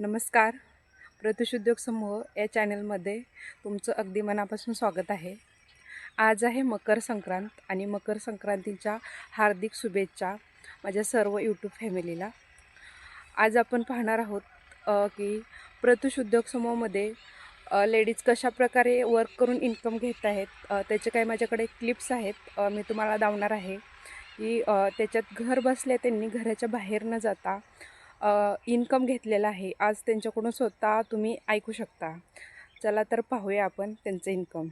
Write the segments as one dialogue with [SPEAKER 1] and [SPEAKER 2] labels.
[SPEAKER 1] नमस्कार. प्रत्युष उद्योग समूह या चॅनलमध्ये तुमचं अगदी मनापासून स्वागत आहे. आज आहे मकर संक्रांत आणि मकर संक्रांतीच्या हार्दिक शुभेच्छा माझ्या सर्व यूट्यूब फॅमिलीला. आज आपण पाहणार आहोत की प्रत्युष उद्योग समूहामध्ये लेडीज कशाप्रकारे वर्क करून इन्कम घेत आहेत. त्याचे काही माझ्याकडे क्लिप्स आहेत, मी तुम्हाला दावणार आहे की त्याच्यात घर बसल्या त्यांनी घराच्या बाहेर न जाता इन्कम घेतलेला आहे. आज त्यांच्याकडून स्वतः तुम्ही ऐकू शकता. चला तर पाहूया आपण त्यांचं income.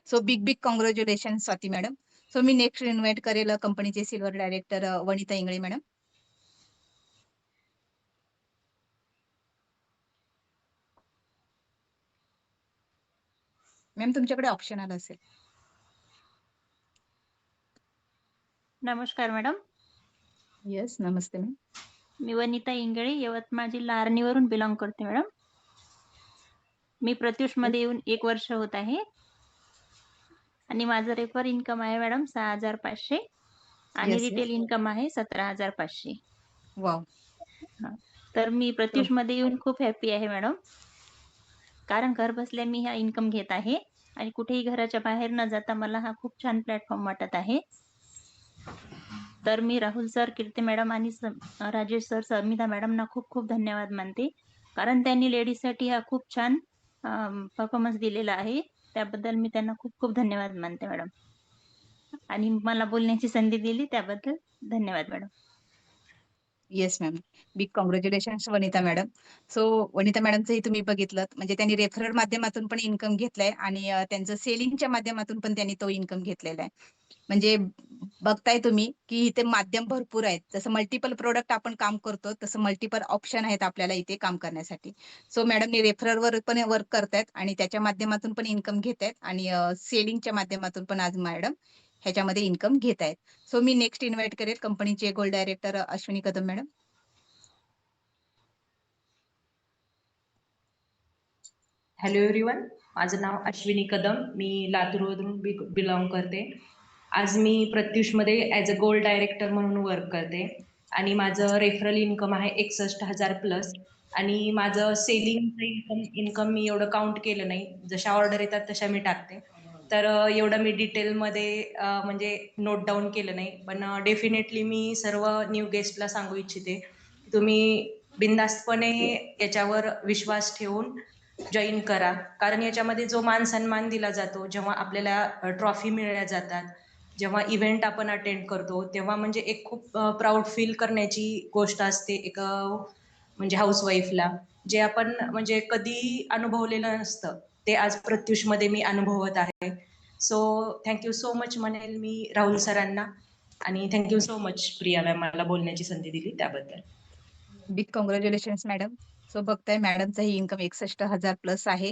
[SPEAKER 2] So big congratulation Swati madam. So मी नेक्स्ट इन्व्हाइट करेल कंपनीचे silver director Vanita Ingale madam. Ma'am तुमच्याकडे ऑप्शन आलं असेल.
[SPEAKER 3] नमस्कार मॅडम.
[SPEAKER 2] येस, नमस्ते मॅम.
[SPEAKER 3] मी वनिता इंगळे, यवतमाळ जिल्हा आर्णीवरून बिलॉंग करते मॅडम. मी प्रत्युषमध्ये येऊन 1 वर्ष होत आहे आणि माझं रेफर इन्कम आहे मॅडम 6,500 आणि
[SPEAKER 2] येस,
[SPEAKER 3] रिटेल इन्कम आहे 17,500.
[SPEAKER 2] वाव.
[SPEAKER 3] तर मी प्रत्युषमध्ये येऊन खूप हॅपी आहे मॅडम, कारण घर बसल्या मी हा इन्कम घेत आहे आणि कुठेही घराच्या बाहेर न जाता मला हा खूप छान प्लॅटफॉर्म वाटत आहे. तर मी राहुल सर, कीर्ती मॅडम आणि राजेश सर, समिता मॅडमना खूप खूप धन्यवाद मानते, कारण त्यांनी लेडीजसाठी हा खूप छान परफॉर्मन्स दिलेला आहे. त्याबद्दल मी त्यांना खूप खूप धन्यवाद मानते मॅडम, आणि मला बोलण्याची संधी दिली त्याबद्दल धन्यवाद madam.
[SPEAKER 2] Yes ma'am, big congratulation Vanita madam. So Vanita मॅडमचंही तुम्ही बघितलं, म्हणजे त्यांनी रेफरल माध्यमातून पण इन्कम घेतलाय आणि त्यांचं सेलिंगच्या माध्यमातून पण त्यांनी तो इन्कम घेतलेला आहे. म्हणजे बघताय तुम्ही की इथे माध्यम भरपूर आहेत. जसं मल्टिपल प्रोडक्ट आपण काम करतो तसं मल्टिपल ऑप्शन आहेत आपल्याला इथे काम करण्यासाठी. सो मॅडमने रेफरलवर पण वर्क करतायत आणि त्याच्या माध्यमातून पण इन्कम घेत आहेत आणि सेलिंगच्या माध्यमातून पण आज मॅडम ह्याच्यामध्ये इन्कम घेत आहेत. सो मी नेक्स्ट इन्व्हाइट करेल कंपनीचे gold director Ashwini Kadam madam.
[SPEAKER 4] Hello everyone, माझं नाव अश्विनी कदम, मी लातूरवरून बिलॉंग करते. आज मी प्रत्युषमध्ये ॲज अ गोल्ड डायरेक्टर म्हणून वर्क करते आणि माझं रेफरल इन्कम आहे 61,000 प्लस. आणि माझं सेलिंगचं इन्कम मी एवढं काउंट केलं नाही, जशा ऑर्डर येतात तशा मी टाकते. तर एवढं मी डिटेलमध्ये म्हणजे नोट डाऊन केलं नाही, पण डेफिनेटली मी सर्व न्यू गेस्टला सांगू इच्छिते की तुम्ही बिनधास्तपणे याच्यावर विश्वास ठेवून जॉईन करा, कारण याच्यामध्ये जो मान सन्मान दिला जातो, जेव्हा आपल्याला ट्रॉफी मिळल्या जातात, जेव्हा इव्हेंट आपण अटेंड करतो, तेव्हा म्हणजे एक खूप प्राऊड फील करण्याची गोष्ट असते एक म्हणजे हाऊसवाईफला, जे आपण म्हणजे कधी अनुभवलेलं नसतं, ते आज प्रत्युषमध्ये मी अनुभवत आहे. सो थँक्यू सो मच म्हणेल मी राहुल सरांना, आणि thank you so much Priya ma'am मला बोलण्याची संधी दिली त्याबद्दल.
[SPEAKER 2] Big congratulation madam. सो बघताय मॅडमचाही इन्कम 61,000 प्लस आहे.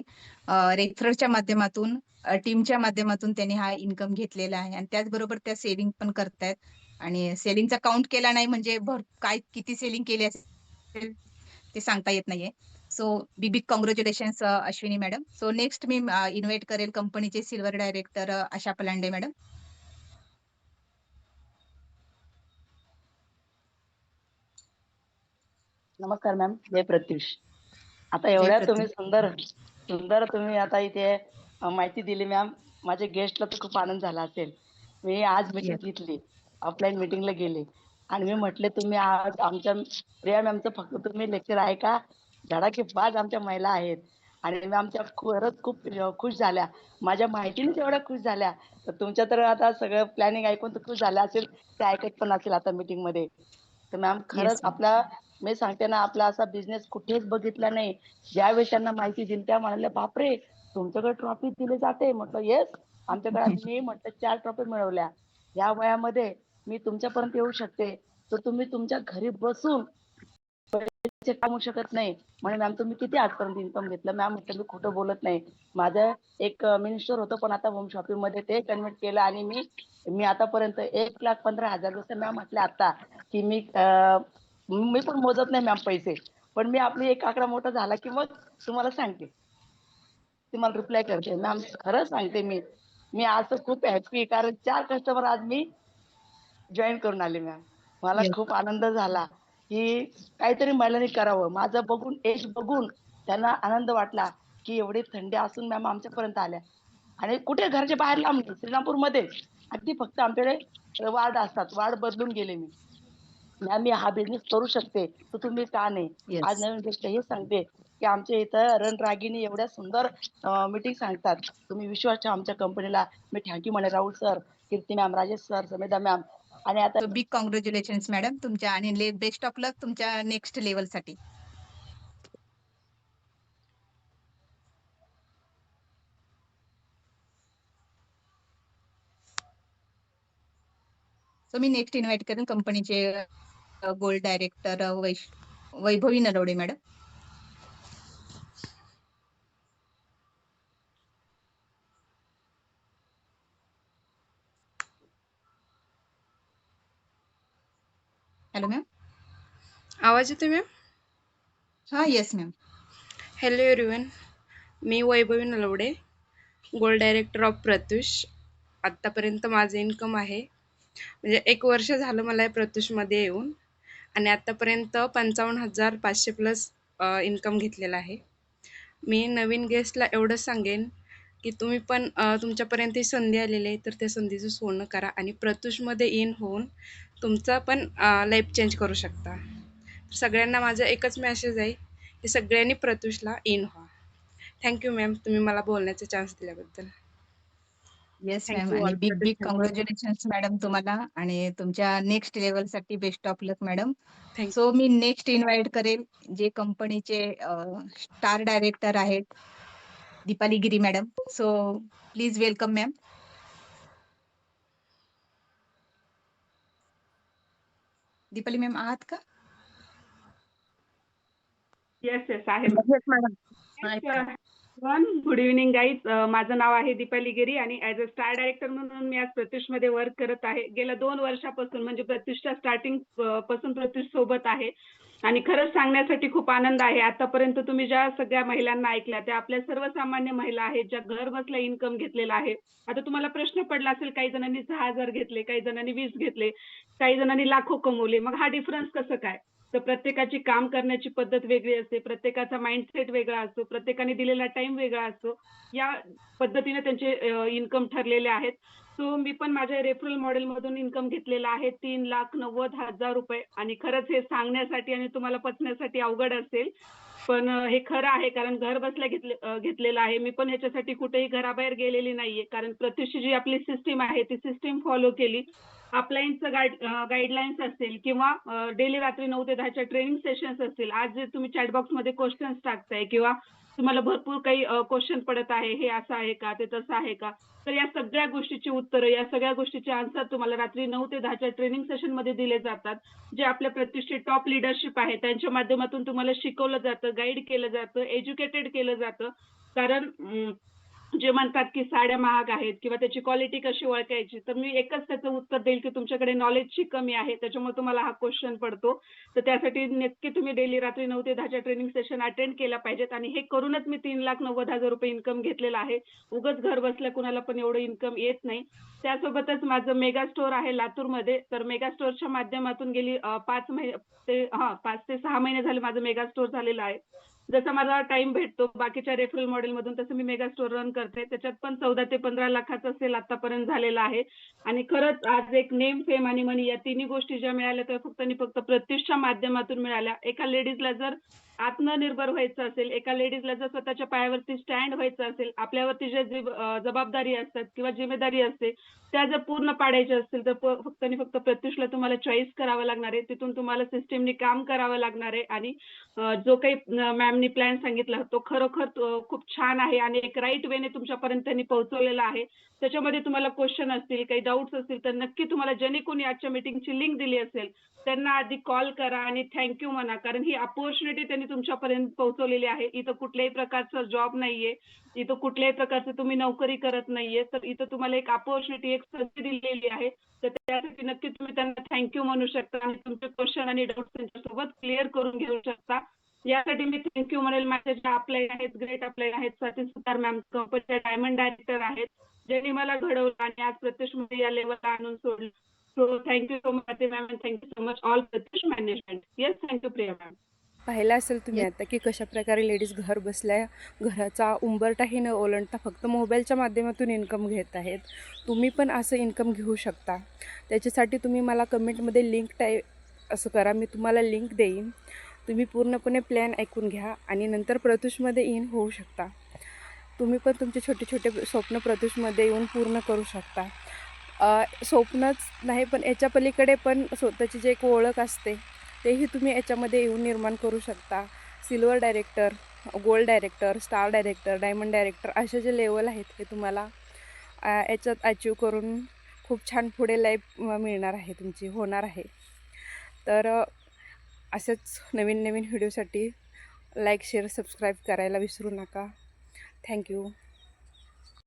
[SPEAKER 2] रेफरलच्या माध्यमातून, टीमच्या माध्यमातून त्यांनी हा इन्कम घेतलेला आहे आणि त्याचबरोबर त्या सेलिंग पण करतायत. आणि सेलिंगचा काउंट केला नाही म्हणजे काय किती सेलिंग केली असेल ते सांगता येत नाहीये. So big congratulation Ashwini madam. So next मी इन्व्हाइट करेल कंपनीचे silver director Asha Palande madam.
[SPEAKER 5] नमस्कार मॅम, जय प्रत्युष. आता
[SPEAKER 2] जय
[SPEAKER 5] एवढ्या तुम्ही
[SPEAKER 2] प्रत्युष.
[SPEAKER 5] सुंदर तुम्ही आता इथे माहिती दिली मॅम. माझ्या गेस्टला तर खूप आनंद झाला असेल. मी आज मीटिंग घेतली, ऑफलाईन मीटिंगला गेले आणि मी म्हटले तुम्ही आज आमच्या प्रिया मॅमचं फक्त तुम्ही लेक्चर ऐका, धडाकेबाज आमच्या महिला आहेत आणि मॅमच्या खरंच खूप खुश झाल्या. माझ्या माहितीनेच एवढ्या खुश झाल्या, तर तुमच्या तर आता सगळं प्लॅनिंग ऐकून तर खुश झाल्या असेल, ते ऐकत पण असेल आता मीटिंग मध्ये. तर मॅम खरंच आपला, मी सांगते ना, आपला असा बिझनेस कुठेच बघितला नाही. ज्यावेळी त्यांना माहिती दिली त्या म्हणाल्या बापरे तुमच्याकडे ट्रॉफी दिली जाते. म्हटलं येस, आमच्याकडे मी म्हटलं 4 ट्रॉफी मिळवल्या. या वयामध्ये मी तुमच्यापर्यंत येऊ शकते, तर तुम्ही तुमच्या घरी बसून पैसे कमवू शकत नाही. म्हणे मॅम तुम्ही किती आजपर्यंत इन्कम घेतलं. मॅम म्हटलं मी खोटं बोलत नाही. माझं एक मिनिस्टर होतं, पण आता होम शॉपिंग मध्ये ते कन्वर्ट केलं आणि मी आतापर्यंत 1,15,000 जसं मॅम म्हटलं आता की मी पण मोजत नाही मॅम पैसे, पण मी आपली एक आकडा मोठा झाला की मग तुम्हाला सांगते, तुम्हाला रिप्लाय करते. मॅम खरंच सांगते, मी आज तर खूप हॅपी, कारण 4 कस्टमर आज मी जॉईन करून आले मॅम. मला खूप आनंद झाला की काहीतरी महिलांनी करावं. माझं बघून एज बघून त्यांना आनंद वाटला, की एवढी थंडी असून मॅम आमच्यापर्यंत आल्या. आणि कुठे घराच्या बाहेर लांब नाही, श्रीरामपूरमध्येच. अगदी फक्त आमच्याकडे वार्ड असतात. वार्ड बदलून गेले मी. मॅम मी हा बिझनेस करू शकते, तर तुम्ही का नाही? आज
[SPEAKER 2] येस.
[SPEAKER 5] नवीन गोष्ट हे सांगते, की आमच्या इथं रणरागिणी एवढ्या सुंदर मीटिंग सांगतात. तुम्ही विश्वास ठेवा आमच्या कंपनीला. मी थँक म्हणेन राहुल सर, कीर्ती मॅम, राजेश सर, समेधा मॅम आणि आता
[SPEAKER 2] सो बिग कॉंग्रॅच्युलेशन्स मॅडम तुमच्या आणि बेस्ट ऑफ लक तुमच्या नेक्स्ट लेवलसाठी. सो मी नेक्स्ट इन्व्हाइट करेन कंपनीचे gold director Vaibhavi Narwade madam. Hello ma'am.
[SPEAKER 1] आवाज येतो मॅम?
[SPEAKER 2] हा yes ma'am.
[SPEAKER 1] Hello everyone, me Vaibhavi Nalawade, gold director of Pratyush. आत्तापर्यंत माझं इन्कम आहे म्हणजे 1 वर्ष झालं मला या प्रत्युषमध्ये येऊन आणि आत्तापर्यंत 55,500 प्लस इन्कम घेतलेला आहे. मी नवीन गेस्टला एवढंच सांगेन की तुम्ही पण तुमच्यापर्यंत ही संधी आलेली आहे तर त्या संधीचं सोनं करा आणि प्रत्युषमध्ये इन होऊन तुमचा पण लाईफ चेंज करू शकता. सगळ्यांना माझा एकच मेसेज आहे की सगळ्यांनी प्रत्युषला इन व्हा. थँक्यू मॅम, तुम्ही मला बोलण्याचा चान्स दिल्याबद्दल.
[SPEAKER 2] Yes ma'am.
[SPEAKER 1] थँक्यू
[SPEAKER 2] आणि
[SPEAKER 1] all
[SPEAKER 2] big big
[SPEAKER 1] Pratyush.
[SPEAKER 2] Congratulations madam तुम्हाला आणि तुमच्या नेक्स्ट लेवलसाठी best of luck madam.
[SPEAKER 1] Thank you.
[SPEAKER 2] So मी नेक्स्ट इन्व्हाइट करेल जे कंपनीचे स्टार डायरेक्टर आहेत Deepali Giri madam. So please welcome ma'am. Deepali ma'am आहात का?
[SPEAKER 6] येस येस आहे
[SPEAKER 2] yes madam.
[SPEAKER 6] Good evening guys. माझं नाव आहे दीपाली गिरी आणि ॲज अ स्टार डायरेक्टर म्हणून मी आज प्रत्युषमध्ये वर्क करत आहे. गेल्या 2 वर्षापासून म्हणजे प्रत्युषच्या स्टार्टिंग पासून प्रत्युष सोबत आहे आणि खरंच सांगण्यासाठी खूप आनंद आहे. आतापर्यंत तुम्ही ज्या सगळ्या महिलांना ऐकल्या त्या आपल्या सर्वसामान्य महिला आहेत ज्या घर बसल्या इन्कम घेतलेला आहे. आता तुम्हाला प्रश्न पडला असेल, काही जणांनी 6,000 घेतले, काही जणांनी 20 घेतले, काही जणांनी लाखो कमवले. मग हा डिफरन्स कसं काय? तर प्रत्येकाची काम करण्याची पद्धत वेगळी असते, प्रत्येकाचा माइंडसेट वेगळा असतो, प्रत्येकाने दिलेला टाइम वेगळा असतो. या पद्धतीने त्यांचे इन्कम ठरलेले आहेत. सो मी पण माझ्या रेफरल मॉडेलमधून इन्कम घेतलेला आहे 3,90,000 रुपये आणि खरंच हे सांगण्यासाठी आणि तुम्हाला पचण्यासाठी अवघड असेल. पण हे खरं आहे कारण घर बसल्या घेतलेलं आहे. मी पण ह्याच्यासाठी कुठेही घराबाहेर गेलेली नाहीये. कारण प्रत्युषची जी आपली सिस्टीम आहे ती सिस्टीम फॉलो केली. अपलाईनचं गाईडलाईन्स असतील किंवा डेली रात्री 9 ते 10च्या ट्रेनिंग सेशन्स असतील. आज जे तुम्ही चॅट बॉक्समध्ये क्वेश्चन्स टाकताय किंवा तुम्हाला भरपूर काही क्वेश्चन पडत आहे, हे असं आहे का, ते तसं आहे का? तर या सगळ्या गोष्टीची उत्तरं, या सगळ्या गोष्टीचे आन्सर तुम्हाला रात्री 9 ते 10च्या ट्रेनिंग सेशनमध्ये दिले जातात. जे आपल्या प्रत्युषचे टॉप लीडरशिप आहे त्यांच्या माध्यमातून तुम्हाला शिकवलं जातं, गाईड केलं जातं, एज्युकेटेड केलं जातं. कारण जे म्हणतात की साड्या महाग आहेत किंवा त्याची क्वालिटी कशी ओळखायची, तर मी एकच त्याचं उत्तर देईल की तुमच्याकडे नॉलेजची कमी आहे, त्याच्यामुळे तुम्हाला हा क्वेश्चन पडतो. तर त्यासाठी नक्की तुम्ही डेली रात्री 9 ते 10च्या ट्रेनिंग सेशन अटेंड केल्या पाहिजेत आणि हे करूनच मी 3,90,000 रुपये इन्कम घेतलेला आहे. उगाच घर बसल्या कुणाला पण एवढं इन्कम येत नाही. त्यासोबतच माझं मेगा स्टोअर आहे लातूरमध्ये. तर मेगा स्टोअरच्या माध्यमातून गेली 5 ते 6 महिने झाले माझं मेगा स्टोअर झालेलं आहे. जसा मला टाइम भेटतो बाकीच्या रेफरल मॉडेलमधून तसं मी मेगा स्टोअर रन करते. त्याच्यात पण 14 ते 15 लाखाचं सेल आतापर्यंत झालेला आहे. आणि खरंच आज एक नेम, फेम आणि मनी या तिन्ही गोष्टी ज्या मिळाल्या त्या फक्त आणि फक्त प्रत्युषच्या माध्यमातून मिळाल्या. एका लेडीजला जर आत्मनिर्भर व्हायचं असेल, एका लेडीजला जर स्वतःच्या पायावरती स्टँड व्हायचं असेल, आपल्यावरती ज्या जबाबदारी असतात किंवा जिम्मेदारी असते त्या जर पूर्ण पाडायच्या असतील तर फक्त आणि फक्त प्रत्युषला तुम्हाला चॉईस करावं लागणार आहे. तिथून तुम्हाला सिस्टीमनी काम करावं लागणार आहे आणि जो काही मॅमनी प्लॅन सांगितला तो खरोखर खूप छान आहे आणि एक राईट वेने तुमच्यापर्यंत त्यांनी पोहोचवलेला आहे. त्याच्यामध्ये तुम्हाला क्वेश्चन असतील, काही डाऊट्स असतील तर नक्की तुम्हाला ज्यांनी कोणी आजच्या मीटिंगची लिंक दिली असेल त्यांना आधी कॉल करा आणि थँक्यू म्हणा. कारण ही अपॉर्च्युनिटी त्यांनी तुमच्यापर्यंत पोहोचवलेली आहे. इथं कुठल्याही प्रकारचा जॉब नाहीये, इथं कुठल्याही प्रकारचं तुम्ही नोकरी करत नाहीये, तर इथं तुम्हाला एक अपॉर्च्युनिटी, एक संधी दिलेली आहे. तर त्यासाठी नक्की तुम्ही त्यांना थँक्यू म्हणू शकता आणि तुमचे क्वेश्चन आणि डाऊट्स त्यांच्यासोबत क्लिअर करून घेऊ शकता. यासाठी मी थँक्यू म्हणेल. माझ्या ज्या अपलाईन आहेत, ग्रेट अपलाईन आहेत, स्वाती सुतार मॅम कंपनीच्या डायमंड डायरेक्टर आहेत, ज्यांनी मला घडवलं आणि आज प्रत्युषमध्ये या लेवलला आणून So thank you so much, Ate ma'am, and thank you so much all Pratyush management. Yes, thank you, Priya ma'am.
[SPEAKER 1] पाहिलं असेल तुम्ही
[SPEAKER 2] Yes.
[SPEAKER 1] आता की कशाप्रकारे लेडीज घर बसल्या घराचा उंबरठाही न ओलांडता फक्त मोबाईलच्या माध्यमातून इन्कम घेत आहेत. तुम्ही पण असं इन्कम घेऊ शकता. त्याच्यासाठी तुम्ही मला कमेंटमध्ये लिंक असं करा, मी तुम्हाला लिंक देईन. तुम्ही पूर्णपणे प्लॅन ऐकून घ्या आणि नंतर प्रत्यूषमध्ये इन होऊ शकता. तुम्ही पण तुमचे छोटे छोटे स्वप्न प्रत्यूषमध्ये येऊन पूर्ण करू शकता. स्वप्नच नाही पण याच्या पलीकडे पण स्वतःची जे एक ओळख असते तेही तुम्ही याच्यामध्ये येऊन निर्माण करू शकता. Silver director, gold director, star director, diamond director असे जे लेवल आहेत हे तुम्हाला याच्यात अचीव करून खूप छान पुढे लाईफ मिळणार आहे, तुमची होणार आहे. तर असेच नवीन नवीन व्हिडिओसाठी लाईक, शेअर, सबस्क्राईब करायला विसरू नका. थँक्यू.